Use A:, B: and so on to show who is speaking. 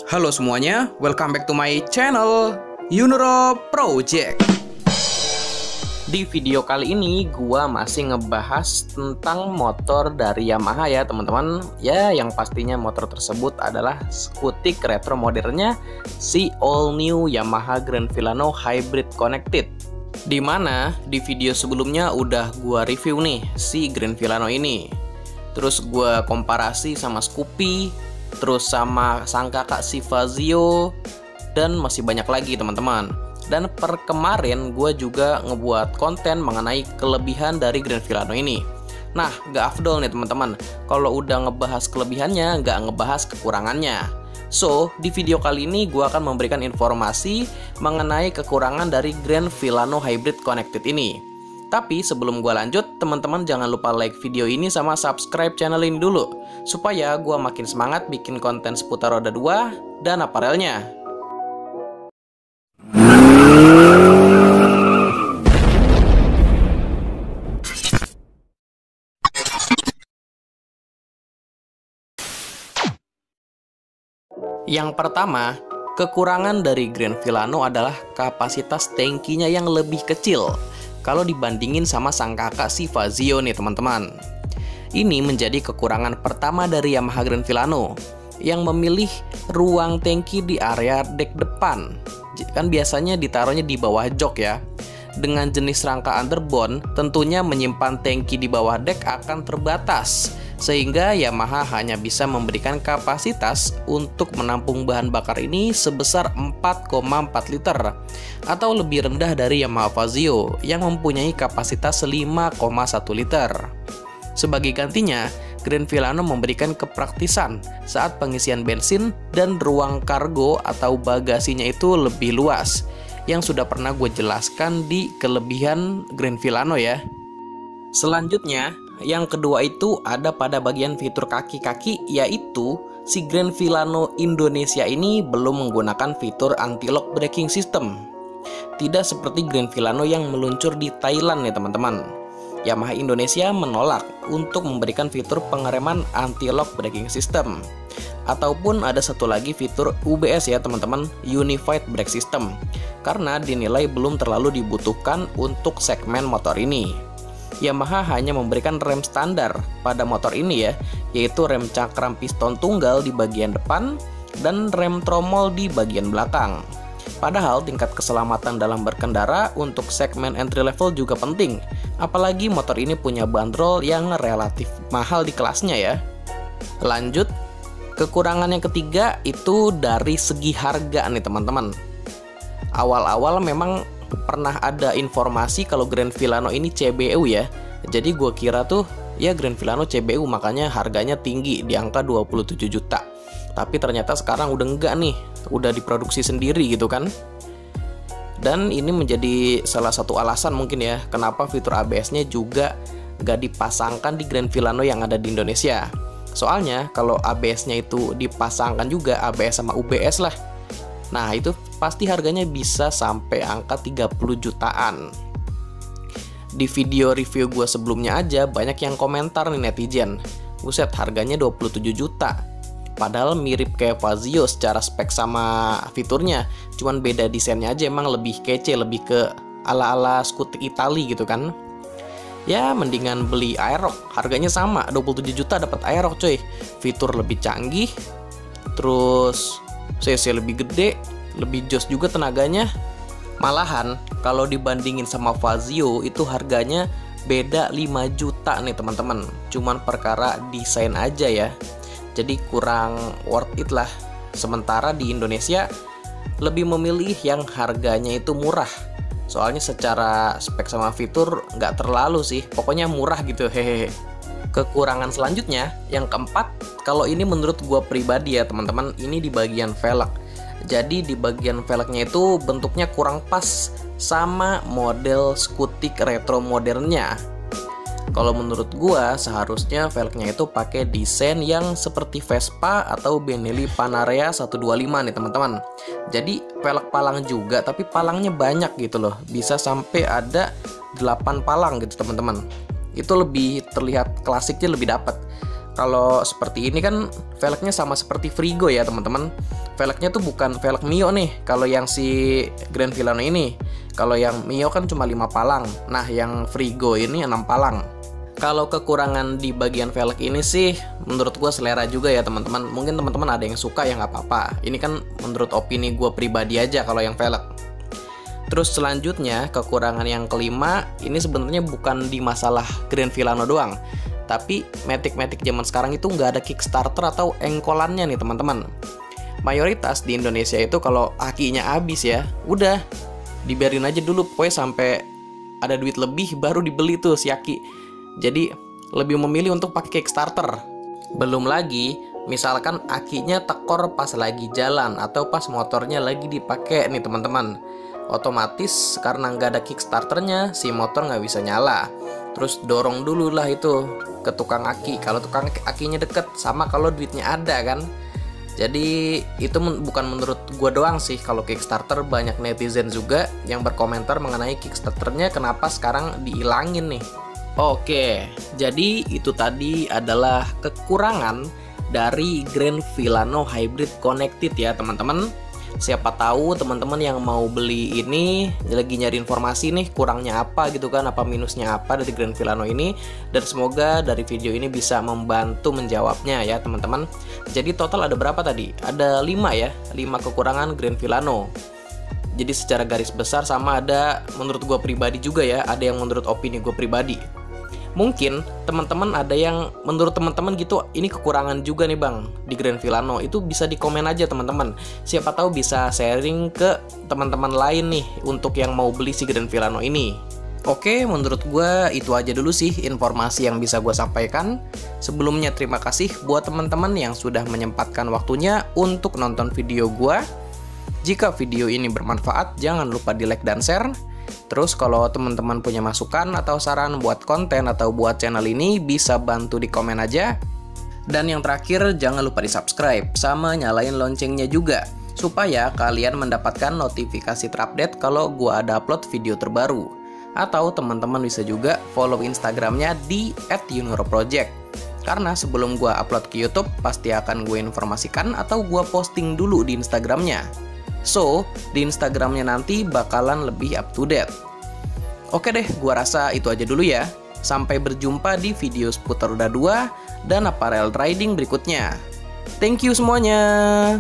A: Halo semuanya, welcome back to my channel Yunuro Project. Di video kali ini gua masih ngebahas tentang motor dari Yamaha ya teman-teman. Ya, yang pastinya motor tersebut adalah skutik retro modernnya si all new Yamaha Grand Filano Hybrid Connected. Dimana di video sebelumnya udah gua review nih si Grand Filano ini. Terus gua komparasi sama Scoopy, terus sama sang kakak si Fazio, dan masih banyak lagi teman-teman. Dan per kemarin gue juga ngebuat konten mengenai kelebihan dari Grand Filano ini. Nah, gak afdol nih teman-teman kalau udah ngebahas kelebihannya, gak ngebahas kekurangannya. So, di video kali ini gue akan memberikan informasi mengenai kekurangan dari Grand Filano Hybrid Connected ini. Tapi sebelum gue lanjut, teman-teman jangan lupa like video ini sama subscribe channel ini dulu, supaya gue makin semangat bikin konten seputar roda 2 dan aparelnya. Yang pertama, kekurangan dari Grand Filano adalah kapasitas tangkinya yang lebih kecil kalau dibandingin sama sang kakak si Fazio nih teman-teman. Ini menjadi kekurangan pertama dari Yamaha Grand Filano yang memilih ruang tangki di area dek depan. Kan biasanya ditaruhnya di bawah jok ya. Dengan jenis rangka underbone, tentunya menyimpan tangki di bawah dek akan terbatas, sehingga Yamaha hanya bisa memberikan kapasitas untuk menampung bahan bakar ini sebesar 4,4 liter atau lebih rendah dari Yamaha Fazio yang mempunyai kapasitas 5,1 liter. Sebagai gantinya, Grand Filano memberikan kepraktisan saat pengisian bensin dan ruang kargo atau bagasinya itu lebih luas, yang sudah pernah gue jelaskan di kelebihan Grand Filano ya. Selanjutnya, yang kedua itu ada pada bagian fitur kaki-kaki, yaitu si Grand Filano Indonesia ini belum menggunakan fitur anti-lock braking system. Tidak seperti Grand Filano yang meluncur di Thailand ya teman-teman. Yamaha Indonesia menolak untuk memberikan fitur pengereman anti-lock braking system. Ataupun ada satu lagi fitur UBS ya teman-teman, Unified Brake System, karena dinilai belum terlalu dibutuhkan untuk segmen motor ini. Yamaha hanya memberikan rem standar pada motor ini ya, yaitu rem cakram piston tunggal di bagian depan dan rem tromol di bagian belakang. Padahal tingkat keselamatan dalam berkendara untuk segmen entry level juga penting, apalagi motor ini punya bandrol yang relatif mahal di kelasnya ya. Lanjut, kekurangan yang ketiga itu dari segi harga nih teman-teman. Awal-awal memang pernah ada informasi kalau Grand Filano ini CBU ya. Jadi gue kira tuh ya Grand Filano CBU, makanya harganya tinggi di angka 27 juta. Tapi ternyata sekarang udah enggak nih, udah diproduksi sendiri gitu kan. Dan ini menjadi salah satu alasan mungkin ya kenapa fitur ABS-nya juga gak dipasangkan di Grand Filano yang ada di Indonesia. Soalnya kalau ABS-nya itu dipasangkan juga ABS sama UBS lah, nah itu pasti harganya bisa sampai angka 30 jutaan. Di video review gue sebelumnya aja banyak yang komentar nih netizen, buset harganya 27 juta. Padahal mirip kayak Fazio secara spek sama fiturnya, cuman beda desainnya aja, emang lebih kece, lebih ke ala-ala skutik Itali gitu kan. Ya mendingan beli Aerox, harganya sama 27 juta dapat Aerox coy. Fitur lebih canggih, terus cc lebih gede, lebih jos juga tenaganya. Malahan kalau dibandingin sama Fazio itu harganya beda 5 juta nih teman-teman. Cuman perkara desain aja ya. Jadi kurang worth it lah. Sementara di Indonesia lebih memilih yang harganya itu murah. Soalnya secara spek sama fitur nggak terlalu sih, pokoknya murah gitu hehehe. Kekurangan selanjutnya, yang keempat, kalau ini menurut gua pribadi ya teman-teman, ini di bagian velg. Jadi di bagian velgnya itu bentuknya kurang pas sama model skutik retro modernnya. Kalau menurut gua seharusnya velgnya itu pakai desain yang seperti Vespa atau Benelli Panarea 125 nih teman-teman. Jadi velg palang juga, tapi palangnya banyak gitu loh. Bisa sampai ada 8 palang gitu teman-teman. Itu lebih terlihat klasiknya, lebih dapat. Kalau seperti ini kan velgnya sama seperti Frigo ya teman-teman. velgnya tuh bukan velg Mio nih. Kalau yang si Grand Filano ini, kalau yang Mio kan cuma 5 palang. Nah, yang Frigo ini 6 palang. Kalau kekurangan di bagian velg ini sih menurut gue selera juga ya teman-teman. Mungkin teman-teman ada yang suka ya nggak apa-apa. Ini kan menurut opini gue pribadi aja kalau yang velg. Terus selanjutnya kekurangan yang kelima ini sebenarnya bukan di masalah Grand Filano doang. Tapi Matic zaman sekarang itu nggak ada Kickstarter atau engkolannya nih teman-teman. Mayoritas di Indonesia itu kalau akinya habis ya, udah dibiarin aja dulu pokoknya sampai ada duit lebih baru dibeli tuh si aki. Jadi lebih memilih untuk pakai Kickstarter. Belum lagi misalkan akinya tekor pas lagi jalan atau pas motornya lagi dipakai nih teman-teman. Otomatis karena nggak ada Kickstarternya si motor nggak bisa nyala. Terus dorong dulu lah itu ke tukang aki. Kalau tukang akinya deket sama kalau duitnya ada kan. Jadi itu bukan menurut gue doang sih. Kalau Kickstarter banyak netizen juga yang berkomentar mengenai Kickstarternya kenapa sekarang diilangin nih. Oke, jadi itu tadi adalah kekurangan dari Grand Filano Hybrid Connected ya teman-teman. Siapa tahu teman-teman yang mau beli ini lagi nyari informasi nih kurangnya apa gitu kan, apa minusnya apa dari Grand Filano ini. Dan semoga dari video ini bisa membantu menjawabnya ya teman-teman. Jadi total ada berapa tadi? Ada 5 ya, 5 kekurangan Grand Filano. Jadi secara garis besar sama ada menurut gue pribadi juga ya, ada yang menurut opini gue pribadi. Mungkin teman-teman ada yang menurut teman-teman gitu ini kekurangan juga nih bang di Grand Filano. Itu bisa di komen aja teman-teman. Siapa tahu bisa sharing ke teman-teman lain nih untuk yang mau beli si Grand Filano ini. Oke, menurut gue itu aja dulu sih informasi yang bisa gue sampaikan. Sebelumnya terima kasih buat teman-teman yang sudah menyempatkan waktunya untuk nonton video gue. Jika video ini bermanfaat jangan lupa di like dan share. Terus kalau teman-teman punya masukan atau saran buat konten atau buat channel ini bisa bantu di komen aja. Dan yang terakhir jangan lupa di subscribe sama nyalain loncengnya juga supaya kalian mendapatkan notifikasi terupdate kalau gua ada upload video terbaru. Atau teman-teman bisa juga follow Instagramnya di @yunoroproject. Karena sebelum gua upload ke YouTube pasti akan gue informasikan atau gua posting dulu di Instagramnya. So, di Instagramnya nanti bakalan lebih up to date. Oke deh, gua rasa itu aja dulu ya. Sampai berjumpa di video seputar roda 2 dan apparel riding berikutnya. Thank you semuanya.